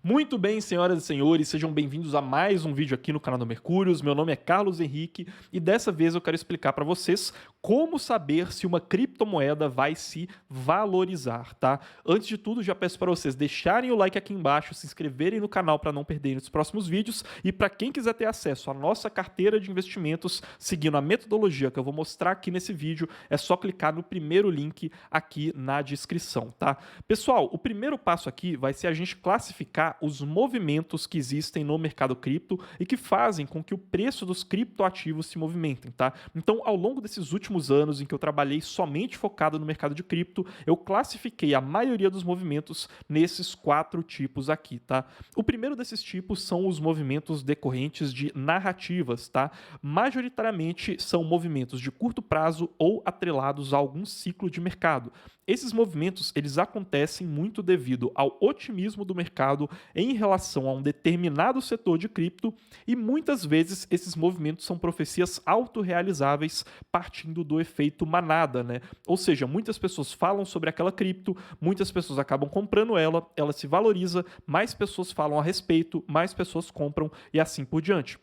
Muito bem, senhoras e senhores, sejam bem-vindos a mais um vídeo aqui no canal do Mercúrios. Meu nome é Carlos Henrique e dessa vez eu quero explicar para vocês como saber se uma criptomoeda vai se valorizar, tá? Antes de tudo, já peço para vocês deixarem o like aqui embaixo, se inscreverem no canal para não perderem os próximos vídeos e para quem quiser ter acesso à nossa carteira de investimentos, seguindo a metodologia que eu vou mostrar aqui nesse vídeo, é só clicar no primeiro link aqui na descrição, tá? Pessoal, o primeiro passo aqui vai ser a gente classificar os movimentos que existem no mercado cripto e que fazem com que o preço dos criptoativos se movimentem, tá? Então, ao longo desses últimos anos em que eu trabalhei somente focado no mercado de cripto, eu classifiquei a maioria dos movimentos nesses 4 tipos aqui, tá? O primeiro desses tipos são os movimentos decorrentes de narrativas, tá? Majoritariamente são movimentos de curto prazo ou atrelados a algum ciclo de mercado. Esses movimentos, eles acontecem muito devido ao otimismo do mercado em relação a um determinado setor de cripto e muitas vezes esses movimentos são profecias autorrealizáveis partindo do efeito manada, né? Ou seja, muitas pessoas falam sobre aquela cripto, muitas pessoas acabam comprando ela, ela se valoriza, mais pessoas falam a respeito, mais pessoas compram e assim por diante.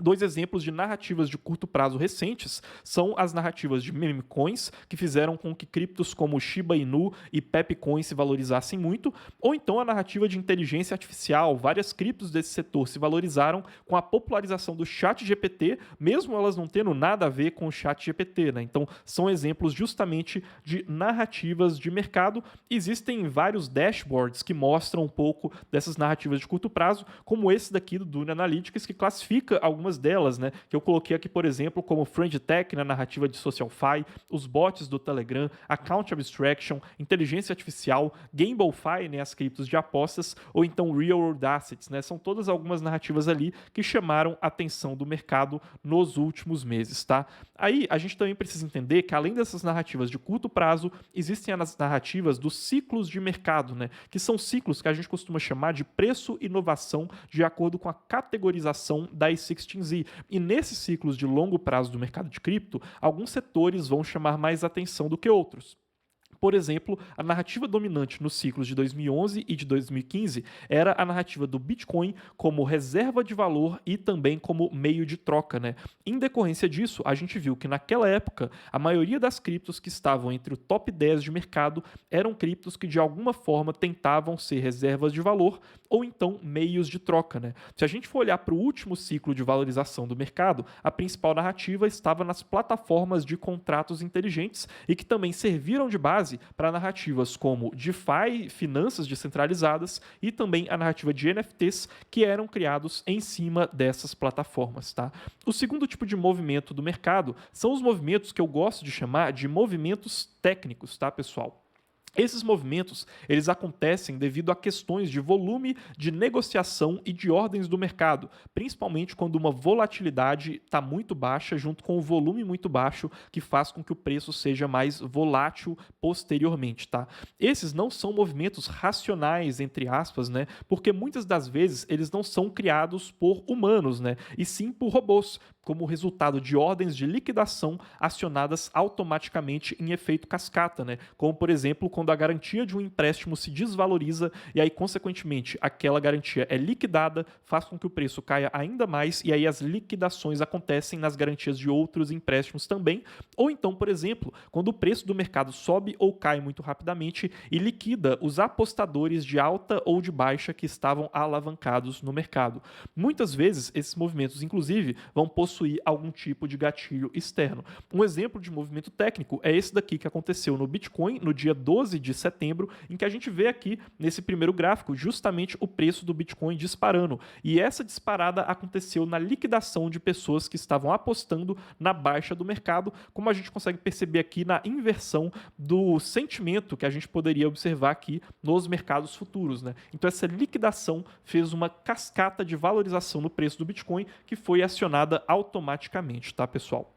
2 exemplos de narrativas de curto prazo recentes são as narrativas de meme coins, que fizeram com que criptos como Shiba Inu e Pepecoin se valorizassem muito, ou então a narrativa de inteligência artificial. Várias criptos desse setor se valorizaram com a popularização do ChatGPT, mesmo elas não tendo nada a ver com o ChatGPT, né? Então, são exemplos justamente de narrativas de mercado. Existem vários dashboards que mostram um pouco dessas narrativas de curto prazo, como esse daqui do Dune Analytics, que classifica algumas delas, né, que eu coloquei aqui, por exemplo, como Friend Tech na narrativa de SocialFi, os bots do Telegram, Account Abstraction, inteligência artificial, GambleFi, né, as criptos de apostas, ou então Real World Assets, né, são todas algumas narrativas ali que chamaram a atenção do mercado nos últimos meses, tá? Aí a gente também precisa entender que além dessas narrativas de curto prazo, existem as narrativas dos ciclos de mercado, né, que são ciclos que a gente costuma chamar de preço e inovação de acordo com a categorização da A16Z. E nesses ciclos de longo prazo do mercado de cripto, alguns setores vão chamar mais atenção do que outros. Por exemplo, a narrativa dominante nos ciclos de 2011 e de 2015 era a narrativa do Bitcoin como reserva de valor e também como meio de troca, né? Em decorrência disso, a gente viu que naquela época, a maioria das criptos que estavam entre o top 10 de mercado eram criptos que de alguma forma tentavam ser reservas de valor ou então meios de troca, né? Se a gente for olhar para o último ciclo de valorização do mercado, a principal narrativa estava nas plataformas de contratos inteligentes e que também serviram de base para narrativas como DeFi, finanças descentralizadas e também a narrativa de NFTs que eram criados em cima dessas plataformas, tá? O segundo tipo de movimento do mercado são os movimentos que eu gosto de chamar de movimentos técnicos, tá, pessoal? Esses movimentos, eles acontecem devido a questões de volume de negociação e de ordens do mercado, principalmente quando uma volatilidade está muito baixa junto com o volume muito baixo, que faz com que o preço seja mais volátil posteriormente, tá? Esses não são movimentos racionais, entre aspas, né? Porque muitas das vezes eles não são criados por humanos, né? E sim por robôs, como resultado de ordens de liquidação acionadas automaticamente em efeito cascata, né? Como, por exemplo, quando a garantia de um empréstimo se desvaloriza e aí, consequentemente, aquela garantia é liquidada, faz com que o preço caia ainda mais e aí as liquidações acontecem nas garantias de outros empréstimos também. Ou então, por exemplo, quando o preço do mercado sobe ou cai muito rapidamente e liquida os apostadores de alta ou de baixa que estavam alavancados no mercado. Muitas vezes, esses movimentos, inclusive, vão possuir algum tipo de gatilho externo. Um exemplo de movimento técnico é esse daqui que aconteceu no Bitcoin no dia 12 de setembro, em que a gente vê aqui nesse primeiro gráfico justamente o preço do Bitcoin disparando. E essa disparada aconteceu na liquidação de pessoas que estavam apostando na baixa do mercado, como a gente consegue perceber aqui na inversão do sentimento que a gente poderia observar aqui nos mercados futuros, né? Então essa liquidação fez uma cascata de valorização no preço do Bitcoin que foi acionada automaticamente, tá, pessoal?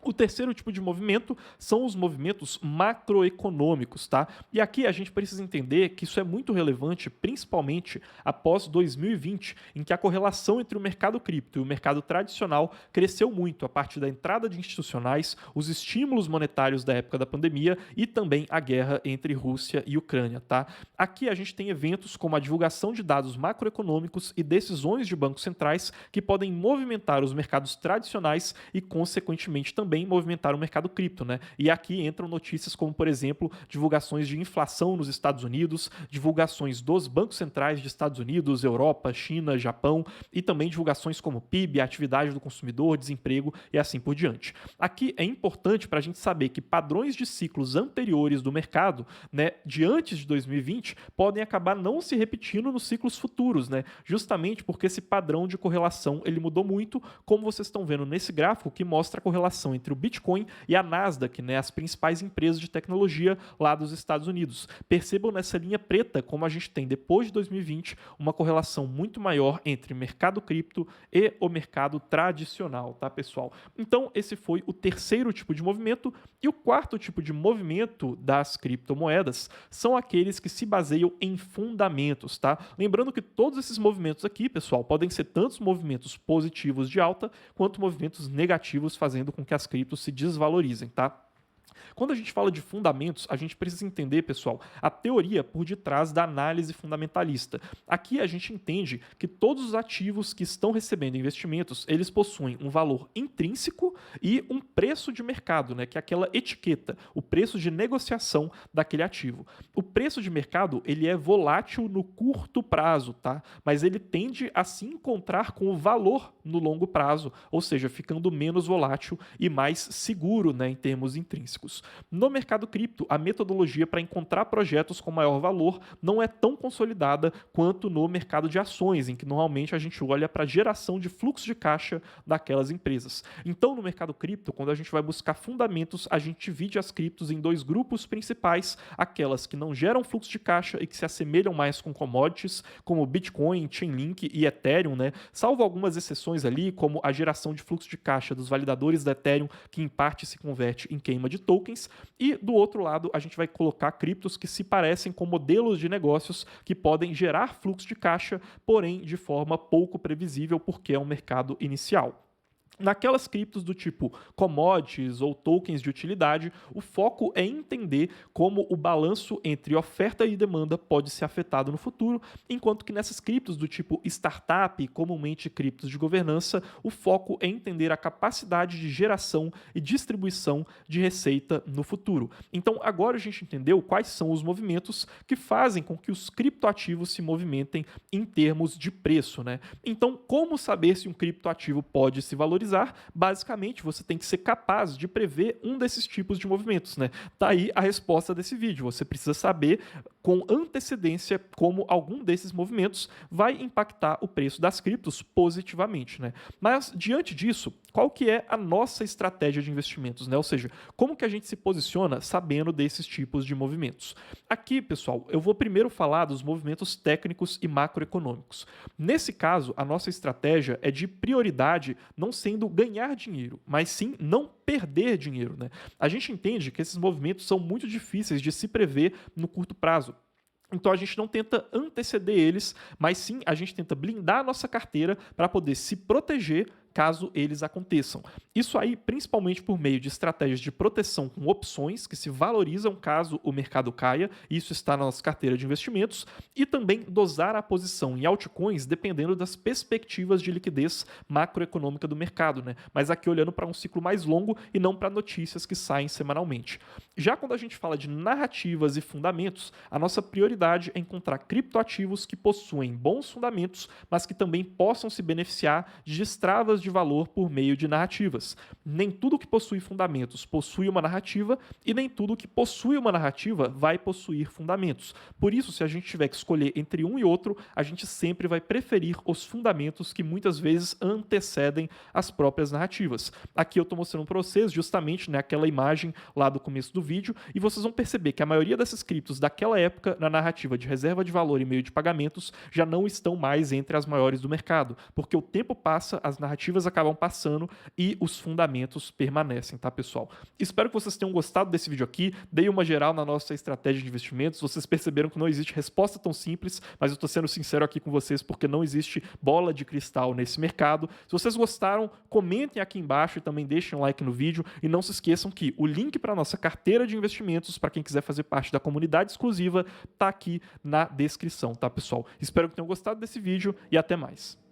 O terceiro tipo de movimento são os movimentos macroeconômicos, tá? E aqui a gente precisa entender que isso é muito relevante, principalmente após 2020, em que a correlação entre o mercado cripto e o mercado tradicional cresceu muito a partir da entrada de institucionais, os estímulos monetários da época da pandemia e também a guerra entre Rússia e Ucrânia, tá? Aqui a gente tem eventos como a divulgação de dados macroeconômicos e decisões de bancos centrais que podem movimentar os mercados tradicionais e, consequentemente, também movimentar o mercado cripto, né? E aqui entram notícias como, por exemplo, divulgações de inflação nos Estados Unidos, divulgações dos bancos centrais de Estados Unidos, Europa, China, Japão e também divulgações como PIB, atividade do consumidor, desemprego e assim por diante. Aqui é importante para a gente saber que padrões de ciclos anteriores do mercado, né, de antes de 2020, podem acabar não se repetindo nos ciclos futuros, né? Justamente porque esse padrão de correlação ele mudou muito, como vocês estão vendo nesse gráfico que mostra a correlação entre o Bitcoin e a Nasdaq, né, as principais empresas de tecnologia lá dos Estados Unidos. Percebam nessa linha preta como a gente tem, depois de 2020, uma correlação muito maior entre mercado cripto e o mercado tradicional, tá, pessoal? Então, esse foi o terceiro tipo de movimento. E o quarto tipo de movimento das criptomoedas são aqueles que se baseiam em fundamentos, tá? Lembrando que todos esses movimentos aqui, pessoal, podem ser tantos movimentos positivos de alta quanto movimentos negativos, fazendo com que as criptos se desvalorizem, tá? Quando a gente fala de fundamentos, a gente precisa entender, pessoal, a teoria por detrás da análise fundamentalista. Aqui a gente entende que todos os ativos que estão recebendo investimentos, eles possuem um valor intrínseco e um preço de mercado, né, que é aquela etiqueta, o preço de negociação daquele ativo. O preço de mercado, ele é volátil no curto prazo, tá? Mas ele tende a se encontrar com o valor no longo prazo, ou seja, ficando menos volátil e mais seguro, né, em termos intrínsecos. No mercado cripto, a metodologia para encontrar projetos com maior valor não é tão consolidada quanto no mercado de ações, em que normalmente a gente olha para a geração de fluxo de caixa daquelas empresas. Então, no mercado cripto, quando a gente vai buscar fundamentos, a gente divide as criptos em dois grupos principais, aquelas que não geram fluxo de caixa e que se assemelham mais com commodities, como Bitcoin, Chainlink e Ethereum, né? Salvo algumas exceções ali, como a geração de fluxo de caixa dos validadores da Ethereum, que em parte se converte em queima de tokens. E do outro lado, a gente vai colocar criptos que se parecem com modelos de negócios que podem gerar fluxo de caixa, porém de forma pouco previsível, porque é um mercado inicial. Naquelas criptos do tipo commodities ou tokens de utilidade, o foco é entender como o balanço entre oferta e demanda pode ser afetado no futuro, enquanto que nessas criptos do tipo startup, comumente criptos de governança, o foco é entender a capacidade de geração e distribuição de receita no futuro. Então, agora a gente entendeu quais são os movimentos que fazem com que os criptoativos se movimentem em termos de preço, né? Então, como saber se um criptoativo pode se valorizar? Basicamente, você tem que ser capaz de prever um desses tipos de movimentos, né? Tá aí a resposta desse vídeo. Você precisa saber com antecedência como algum desses movimentos vai impactar o preço das criptos positivamente, né? Mas, diante disso, qual que é a nossa estratégia de investimentos, né? Ou seja, como que a gente se posiciona sabendo desses tipos de movimentos? Aqui, pessoal, eu vou primeiro falar dos movimentos técnicos e macroeconômicos. Nesse caso, a nossa estratégia é de prioridade não sendo ganhar dinheiro, mas sim não perder dinheiro, né? A gente entende que esses movimentos são muito difíceis de se prever no curto prazo. Então a gente não tenta anteceder eles, mas sim a gente tenta blindar a nossa carteira para poder se proteger caso eles aconteçam. Isso aí principalmente por meio de estratégias de proteção com opções que se valorizam caso o mercado caia, isso está na nossa carteira de investimentos, e também dosar a posição em altcoins dependendo das perspectivas de liquidez macroeconômica do mercado, né? Mas aqui olhando para um ciclo mais longo e não para notícias que saem semanalmente. Já quando a gente fala de narrativas e fundamentos, a nossa prioridade é encontrar criptoativos que possuem bons fundamentos, mas que também possam se beneficiar de destravas de valor por meio de narrativas. Nem tudo que possui fundamentos possui uma narrativa e nem tudo que possui uma narrativa vai possuir fundamentos. Por isso, se a gente tiver que escolher entre um e outro, a gente sempre vai preferir os fundamentos que muitas vezes antecedem as próprias narrativas. Aqui eu estou mostrando para vocês justamente, né, aquela imagem lá do começo do vídeo e vocês vão perceber que a maioria dessas criptos daquela época, na narrativa de reserva de valor e meio de pagamentos, já não estão mais entre as maiores do mercado, porque o tempo passa, as narrativas expectativas acabam passando e os fundamentos permanecem, tá, pessoal? Espero que vocês tenham gostado desse vídeo aqui. Dei uma geral na nossa estratégia de investimentos. Vocês perceberam que não existe resposta tão simples, mas eu tô sendo sincero aqui com vocês porque não existe bola de cristal nesse mercado. Se vocês gostaram, comentem aqui embaixo e também deixem um like no vídeo. E não se esqueçam que o link para nossa carteira de investimentos, para quem quiser fazer parte da comunidade exclusiva, tá aqui na descrição, tá, pessoal? Espero que tenham gostado desse vídeo e até mais.